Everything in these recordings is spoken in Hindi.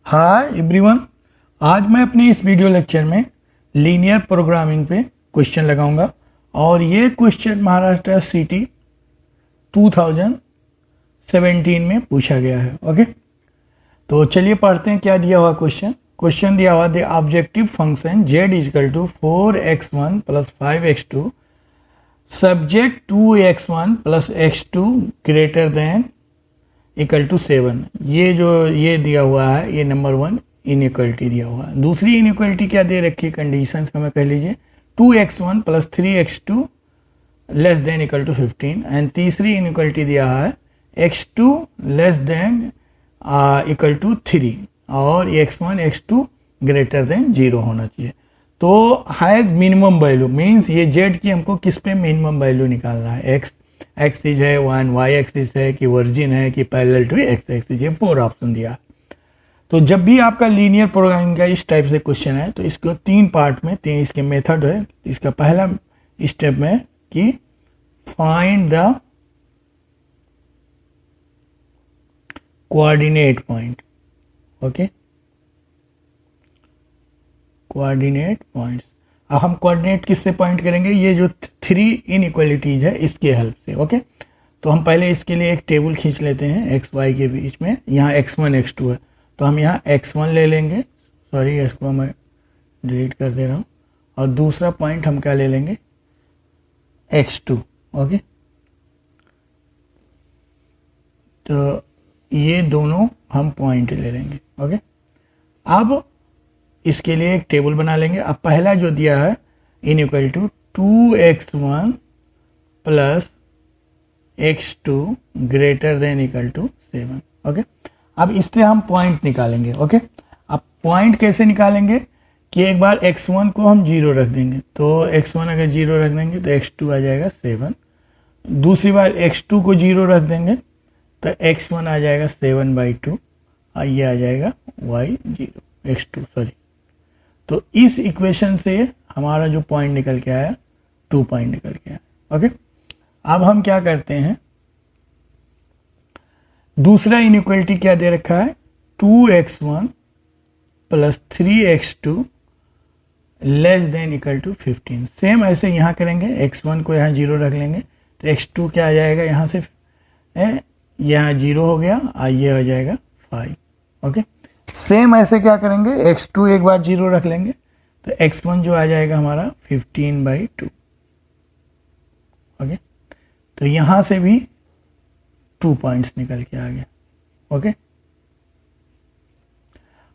हाय एवरीवन, आज मैं अपने इस वीडियो लेक्चर में लीनियर प्रोग्रामिंग पे क्वेश्चन लगाऊंगा और ये क्वेश्चन महाराष्ट्र सिटी 2017 में पूछा गया है। ओके, तो चलिए पढ़ते हैं क्या दिया हुआ क्वेश्चन दिया हुआ the objective function z is equal to 4x1 plus 5x2 subject 2x1 plus x2 greater than equal to 7। ये दिया हुआ है, ये नंबर 1 इनइक्वलिटी दिया हुआ है। दूसरी इनइक्वलिटी क्या दे रखी है, कंडीशंस का मैं कह लीजिए 2x1 plus 3x2 less than equal to 15 and तीसरी इनइक्वलिटी दिया है x2 less than equal to 3 और x1 x2 ग्रेटर देन 0 होना चाहिए। तो हैज़ मिनिमम वैल्यू मीन्स ये z की हमको किस पे मिनिमम वैल्यू निकालना है, x एक्सिस है 1, y एक्सिस है कि वर्जिन है कि पैरेलल टू x एक्सिस, ये 4 ऑप्शन दिया। तो जब भी आपका लीनियर प्रोग्रामिंग का इस टाइप से क्वेश्चन है तो इसको 3 पार्ट में 3 इसके मेथड है। इसका पहला स्टेप में कि find the coordinate point. Okay, coordinate points. अब हम कोऑर्डिनेट किससे पॉइंट करेंगे, ये जो 3 इनइक्वालिटीज है इसके हेल्प से। ओके, तो हम पहले इसके लिए एक टेबल खींच लेते हैं एक्स वाई के बीच में। यहाँ x1 x2 है तो हम यहाँ x1 ले लेंगे, सॉरी इसको मैं डिलीट कर दे रहा हूँ, और दूसरा पॉइंट हम क्या ले लेंगे x2। ओके, तो ये दोनों हम पॉइंट ले लेंगे। ओके, अब इसके लिए एक टेबल बना लेंगे। अब पहला जो दिया है inequal to 2x1 plus x2 greater than equal to 7। Okay, अब इससे हम पॉइंट निकालेंगे। ओके, अब पॉइंट कैसे निकालेंगे कि एक बार x1 को हम 0 रख देंगे, तो x1 अगर 0 रख देंगे तो x2 आ जाएगा 7। दूसरी बार x2 को 0 रख देंगे तो x1 आ जाएगा 7/2 और ये आ जाएगा x2 सॉरी। तो इस इक्वेशन से हमारा जो पॉइंट निकल के आया 2 पॉइंट निकल के आया। ओके, अब हम क्या करते हैं, दूसरा इनइक्वालिटी क्या दे रखा है 2x1 plus 3x2 less than equal to 15। Same ऐसे यहाँ करेंगे, x1 को यहाँ 0 रख लेंगे तो x2 क्या आ जाएगा, यहाँ से यहाँ 0 हो गया और ये हो जाएगा 5। ओके, सेम ऐसे क्या करेंगे x2 एक बार 0 रख लेंगे तो x1 जो आ जाएगा हमारा 15/2। ओके, तो यहाँ से भी 2 पॉइंट्स निकल के आ गया। ओके,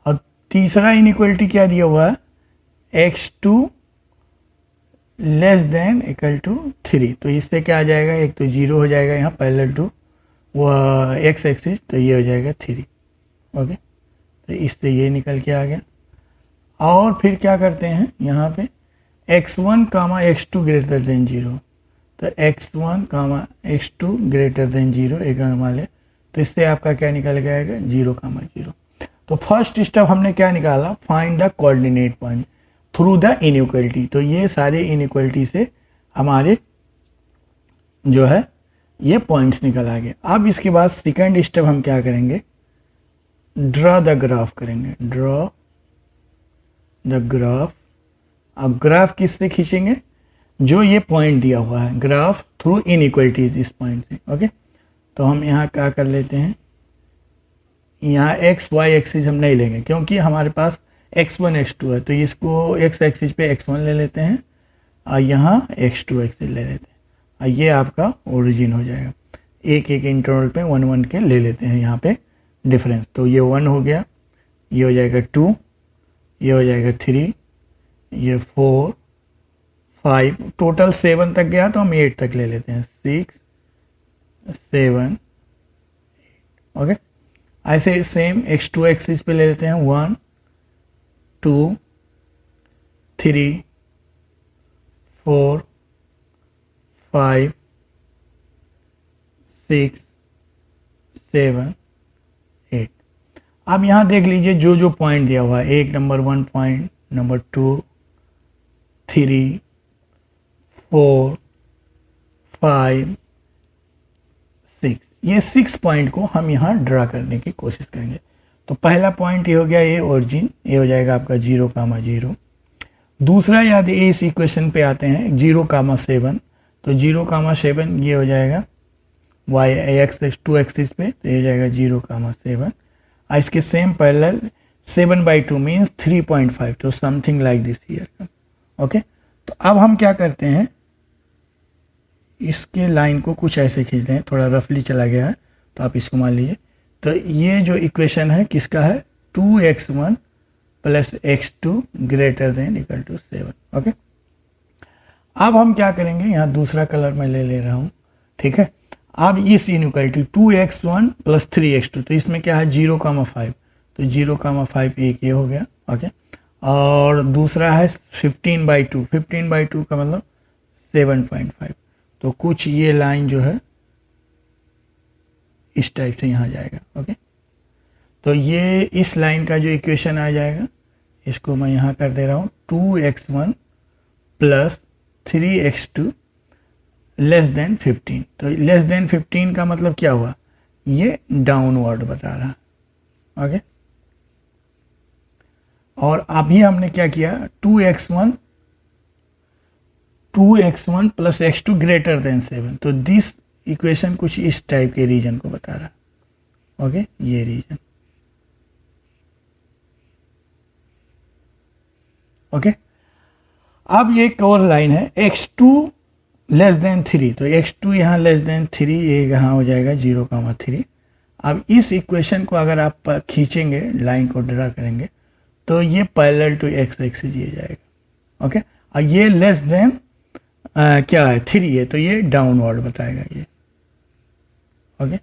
और तीसरा इनइक्वालिटी क्या दिया हुआ है x2 less than equal to 3। तो इससे क्या आ जाएगा, एक तो 0 हो जाएगा यहाँ पैरेलल टू वो x एक्सिस, तो ये हो जाएगा 3। ओके, तो इससे ये निकल के आ गया। और फिर क्या करते हैं यहाँ पे x1 x2 ग्रेटर देन 0, तो x1 x2 ग्रेटर देन 0 एक वाले, तो इससे आपका क्या निकल के आएगा 0, 0। तो फर्स्ट स्टेप हमने क्या निकाला, find the coordinate point through the inequality. तो ये सारे इनइक्वालिटी से हमारे जो है ये पॉइंट्स निकल आ गए। अब इसके बाद सेकंड स्टेप हम क्या करेंगे, ड्रॉ द ग्राफ करेंगे, ड्रॉ द ग्राफ। अब ग्राफ किससे खींचेंगे, जो ये पॉइंट दिया हुआ है, ग्राफ थ्रू इनइक्वालिटीज इस पॉइंट से। ओके, तो हम यहाँ क्या कर लेते हैं, यहाँ x y एक्सिस हम नहीं लेंगे क्योंकि हमारे पास x1 x2 है, तो इसको x एक्सिस पे x1 ले लेते हैं और यहाँ x2 एक्सिस ले लेते हैं और ये आपका ओरिजिन हो जाएगा। एक एक इंटरवल पे 1 1 के ले लेते हैं यहाँ पे डिफरेंस, तो ये 1 हो गया, ये हो जाएगा 2, ये हो जाएगा 3, ये 4 5, टोटल 7 तक गया तो हम 8 तक ले लेते हैं, 6 7 8। ओके, ऐसे सेम x2 एक्सिस पे ले लेते हैं 1 2 3 4 5 6 7 8। अब यहाँ देख लीजिए जो जो पॉइंट दिया हुआ है, एक नंबर 1 पॉइंट, नंबर 2 3 4 5 6, ये 6 पॉइंट को हम यहाँ ड्रा करने की कोशिश करेंगे। तो पहला पॉइंट ये हो गया, ये ओरिजिन, ये हो जाएगा आपका 0,0। दूसरा यदि इस इक्वेशन पे आते हैं 0,7, तो 0,7 ये हो जाएगा वाई एक्स टू एक्सिस पे, तो ये हो जाएगा 0,7। इसके सेम पैरेलल 7/2 मीन्स 3.5, तो something like this year. Okay, तो अब हम क्या करते हैं, इसके लाइन को कुछ ऐसे खींच दें, थोड़ा रफली चला गया है तो आप इसको मान लीजिए। तो ये जो इक्वेशन है किसका है, 2x1 + x2 > 7। ओके, अब हम क्या करेंगे, यहाँ दूसरा कलर मैं ले रहा हूँ, ठीक है। अब इस इनइक्वालिटी 2x1 + 3x2, तो इसमें क्या है 0,5, तो 0,5 एक ये हो गया। ओके, और दूसरा है 15/2, 15/2 का मतलब 7.5, तो कुछ ये लाइन जो है इस टाइप से यहाँ जाएगा। ओके, तो ये इस लाइन का जो इक्वेशन आ जाएगा, इसको मैं यहाँ कर दे रहा हूँ, 2x1 + 3x2 < 15। तो < 15 का मतलब क्या हुआ, ये डाउनवर्ड बता रहा है। ओके, और अभी हमने क्या किया, 2x1 + x2 > 7, तो दिस इक्वेशन कुछ इस टाइप के रीजन को बता रहा है। ओके, ये रीजन। ओके, अब ये एक और लाइन है x2 < 3, तो x2 यहाँ <3, ये यहाँ हो जाएगा 0,3। अब इस इक्वेशन को अगर आप खींचेंगे, लाइन को ड्रा करेंगे, तो ये पैरेलल टू x एक्सिस ये जाएगा। ओके, और ये क्या है 3 है, तो ये डाउनवर्ड बताएगा ये। ओके,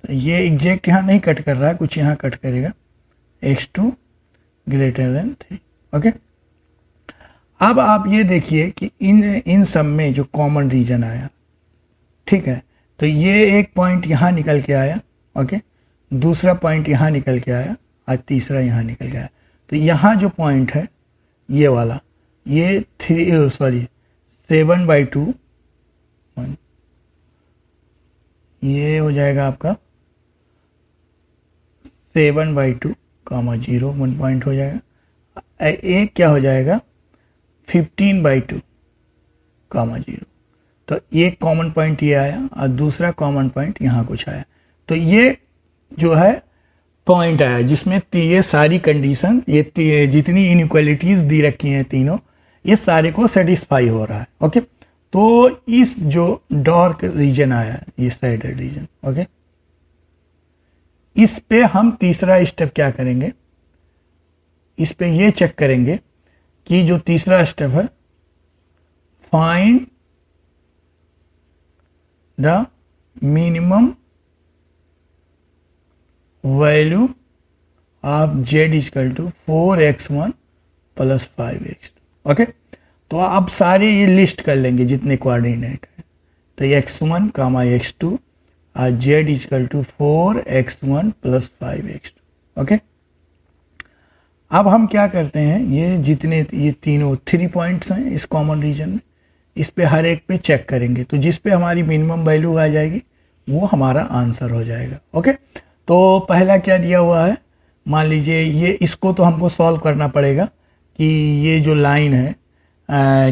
तो ये एग्जैक्ट यहाँ नहीं कट कर रहा है, कुछ यहाँ कट करेगा, x2 > 3। ओके, अब आप ये देखिए कि इन सब में जो कॉमन रीजन आया, ठीक है, तो ये एक पॉइंट यहाँ निकल के आया। ओके, दूसरा पॉइंट यहाँ निकल के आया, और तीसरा यहाँ निकल के आया। तो यहाँ जो पॉइंट है ये वाला, ये 7/2, ये हो जाएगा आपका 7/2, 0 1 पॉइंट हो जाएगा। एक क्या हो जाएगा 15/2, 0। तो एक कॉमन पॉइंट ये आया, और दूसरा कॉमन पॉइंट यहाँ कुछ आया। तो ये जो है पॉइंट आया जिसमें ये सारी कंडीशन, ये जितनी इनइक्वालिटीज दी रखी हैं तीनों, ये सारे को सेटिस्फाई हो रहा है। ओके, तो इस जो डार्क रीजन आया, ये शेडेड रीजन, ओके, इस पे हम तीसरा स्टेप क्या करेंगे, इस पे ये चेक करेंगे कि जो तीसरा स्टेप है, find the minimum value of z = 4x1 + 5x2। Okay, तो आप सारे ये लिस्ट कर लेंगे जितने कोऑर्डिनेट है, तो x1, x2 और z = 4x1 + 5x2। ओके, अब हम क्या करते हैं, ये जितने ये तीनों 3 पॉइंट्स हैं इस कॉमन रीजन में, इस पे हर एक पे चेक करेंगे, तो जिस पे हमारी मिनिमम वैल्यू आ जाएगी वो हमारा आंसर हो जाएगा। ओके, तो पहला क्या दिया हुआ है, मान लीजिए ये, इसको तो हमको सॉल्व करना पड़ेगा कि ये जो लाइन है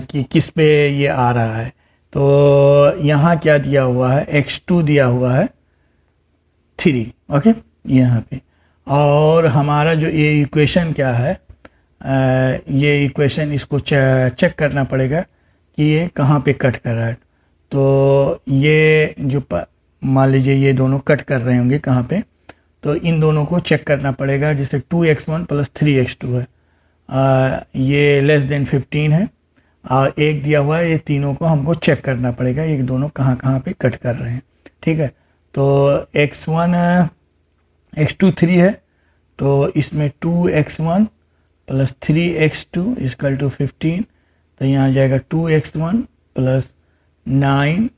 कि किस पे ये आ रहा है। तो यहाँ क्या दिया हुआ है, x2 दिया हुआ है 3। ओके, यहाँ पे, और हमारा जो ये इक्वेशन क्या है, ये इक्वेशन इसको चेक करना पड़ेगा कि ये कहाँ पे कट कर रहा है। तो ये जो मान लीजिए ये दोनों कट कर रहे होंगे कहाँ पे, तो इन दोनों को चेक करना पड़ेगा। जैसे 2x1 + 3x2 है, ये < 15 है, और एक दिया हुआ है, ये तीनों को हमको चेक करना पड़ेगा ये दोनों कहाँ कहाँ पे कट कर रहे हैं। ठीक है, तो x1 x2 3 है, तो इसमें 2x1 + 3x2 = 15, तो यहाँ आ जाएगा 2x1 + 9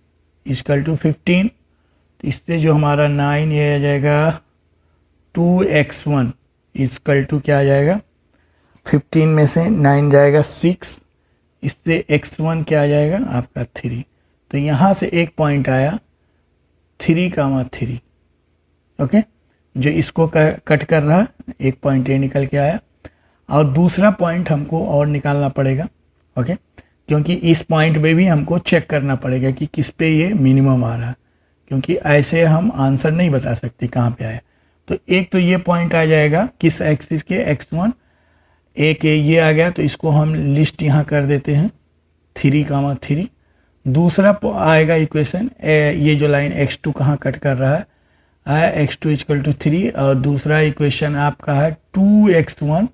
= 15। तो इससे जो हमारा 9 ये आ जाएगा 2x1 = क्या आ जाएगा, 15 में से 9 जाएगा 6, इससे x1 क्या आ जाएगा आपका 3। तो यहाँ से एक पॉइंट आया 3, 3, ओके, जो इसको कट कर रहा है, एक पॉइंट ये निकल के आया, और दूसरा पॉइंट हमको और निकालना पड़ेगा। ओके, क्योंकि इस पॉइंट पे भी हमको चेक करना पड़ेगा कि किस पे ये मिनिमम आ रहा है, क्योंकि ऐसे हम आंसर नहीं बता सकते कहाँ पे आया। तो एक तो ये पॉइंट आ जाएगा किस एक्सिस के, x1, एक ये आ गया, तो इसको हम लिस्ट यहाँ कर देते हैं 3,3। दूसरा आएगा इक्वेशन, ये जो लाइन x2 कहाँ कट कर रहा है x2 इक्वल टू 3, और दूसरा इक्वेशन आपका है 2x1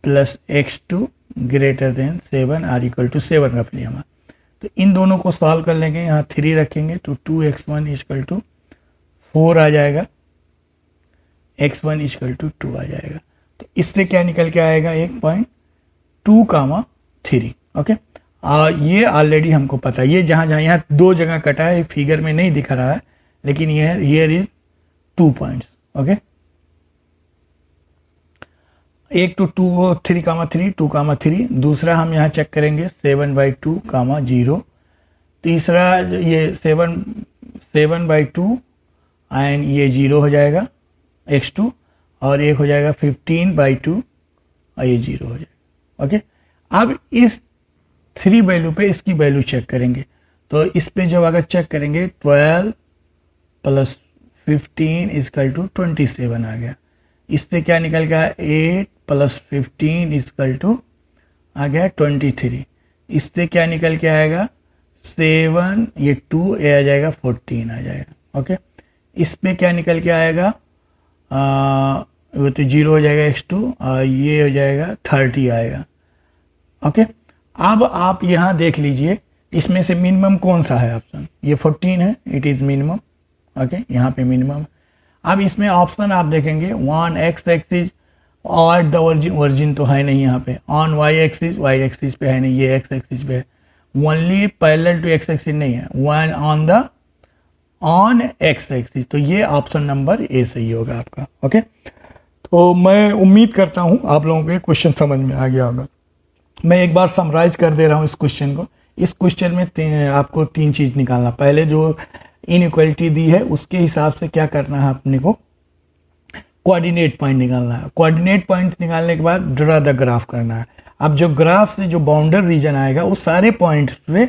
plus x2 greater than 7 or equal to 7 रफली हमारा। तो इन दोनों को सॉल्व कर लेंगे, यहाँ 3 रखेंगे तो 2x1 इक्वल टू 4 आ जाएगा, x1 इक्वल टू 2 आ जाएगा। तो इससे क्या निकल के आएगा, एक पॉइंट 2,3। ओके, ये ऑलरेडी हमको पता है, ये जहाँ यहाँ 2 जगह कटा है, फिगर में नहीं दिख रहा है, लेकिन ये हियर इज 2 पॉइंट्स। ओके, एक तो 3,3, 2,3, दूसरा हम यहाँ चेक करेंगे 7/2, 0, तीसरा ये 7/2 एंड ये 0 हो जाएगा x2, और एक हो जाएगा 15/2 और ये 0 हो जाएगा। ओके, अब इस 3 वैल्यू पे इसकी वैल्यू चेक करेंगे, तो इस पे जब अगर चेक करेंगे 12 प्लस 15 इक्वल टू 27 आ गया। इससे क्या निकल गया, 8 प्लस 15 इक्वल टू आ गया 23। इससे क्या निकल के आएगा, 7, ये 2 ये आ जाएगा 14 आ जाएगा। ओके, इस पे क्या निकल के आएगा, वो तो 0 हो जाएगा x2, और ये हो जाएगा 30 आएगा। ओके, अब आप यहाँ देख लीजिए इसमें से मिनिमम कौन सा है ऑप्शन, ये 14 है, इट इज़ मिनिमम। ओके, यहाँ पे मिनिमम। अब इसमें ऑप्शन आप देखेंगे 1 x एक्सिस और द ओरिजिन तो है नहीं यहाँ पे, ऑन y एक्सिस पे है नहीं, ये x एक्सिस पे है, only parallel to x axis नहीं है, 1 ऑन x एक्सिस, तो ये ऑप्शन नंबर ए सही होगा आपका। ओके, तो मैं उम्मीद करता हूँ आप लोगों को ये क्वेश्चन समझ में आ गया होगा। मैं एक बार समराइज कर दे रहा हूँ इस क्वेश्चन को। इस क्वेश्चन में आपको 3 चीज़ निकालना, पहले जो इनइक्वालिटी दी है उसके हिसाब से क्या करना है, अपने को कोऑर्डिनेट पॉइंट निकालना है। कोऑर्डिनेट पॉइंट निकालने के बाद ड्रा द ग्राफ करना है। अब जो ग्राफ से जो बाउंडर रीजन आएगा उस सारे पॉइंट्स पे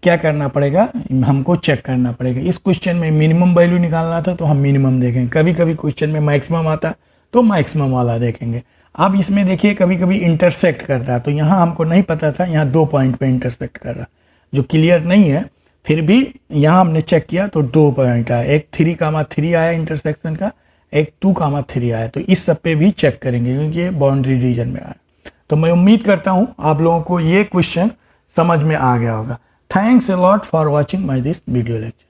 क्या करना पड़ेगा, हमको चेक करना पड़ेगा। इस क्वेश्चन में मिनिमम वैल्यू निकालना था तो हम मिनिमम देखेंगे, कभी कभी क्वेश्चन में मैक्सिमम आता तो मैक्सिमम वाला देखेंगे। अब इसमें देखिए कभी कभी इंटरसेक्ट करता है, तो यहाँ हमको नहीं पता था, यहाँ 2 पॉइंट पे इंटरसेक्ट कर रहा जो क्लियर नहीं है, फिर भी यहाँ हमने चेक किया तो 2 पॉइंट आया, एक 3,3 आया इंटरसेक्शन का, एक 2,3 आया। तो इस सब पे भी चेक करेंगे क्योंकि ये बाउंड्री रीजन में आया। तो मैं उम्मीद करता हूँ आप लोगों को ये क्वेश्चन समझ में आ गया होगा। Thanks a lot for watching my this video lecture.